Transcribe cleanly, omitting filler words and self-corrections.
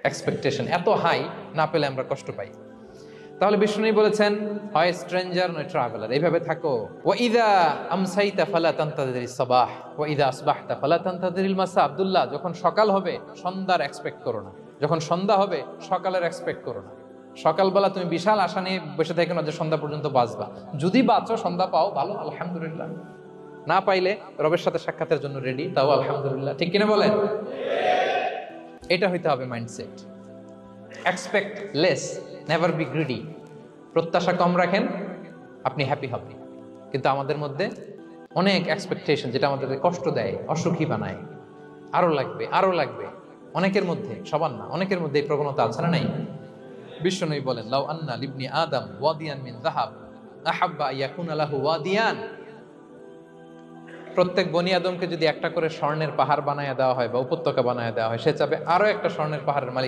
Expectation এত high, না পেলে আমরা কষ্ট পাই। তাহলে বিষ্ণু বলেছেন, হয় স্ট্রেঞ্জার নয় ট্রাভেলার, এইভাবে থাকো। ওয়াইদা আমসাইতা ফালা তানতাযিরিস সাবাহ ওয়াইদা আসবাহতা ফালা তানতাযিরিল মাসা। আব্দুল্লাহ, যখন সকাল হবে সন্ধ্যার এক্সপেক্ট করো না, যখন সন্ধ্যা হবে সকালের এক্সপেক্ট করো না। সকালবেলা তুমি বিশাল আশা নিয়ে বসে থাকো না যে সন্ধ্যা পর্যন্ত বাঁচবা। যদি বাঁচো, সন্ধ্যা পাও, ভালো, আলহামদুলিল্লাহ। না পাইলে রবের সাথে সাক্ষাতের জন্য রেডি, তাও আলহামদুলিল্লাহ। ঠিক কিনা বলেন? এটা হইতে হবে mindset. Expect less, never be greedy. প্রত্যাশা কম রাখেন, আপনি হ্যাপি হবেন। কিন্তু আমাদের মধ্যে অনেক এক্সপেকটেশন, যেটা আমাদের কষ্ট দেয়, অসুখী বানায়। আরো লাগবে, আরো লাগবে। অনেকের মধ্যে, সবার না, অনেকের মধ্যে এই প্রবণতা আছে না নাই? বিশ্বনবী বলেন, লাউ আন্না লিবনি আদম ওয়াদিয়ান মিন যাহাব আহাব্বা ইয়াকুনা লাহু ওয়াদিয়ান। প্রত্যেক বনি আদমকে যদি একটা করে স্বর্ণের পাহাড় বানায় দেওয়া হয় বা উপত্যকা বানায় দেওয়া হয়, সে চাবে আরো একটা স্বর্ণের পাহাড়ের মালিক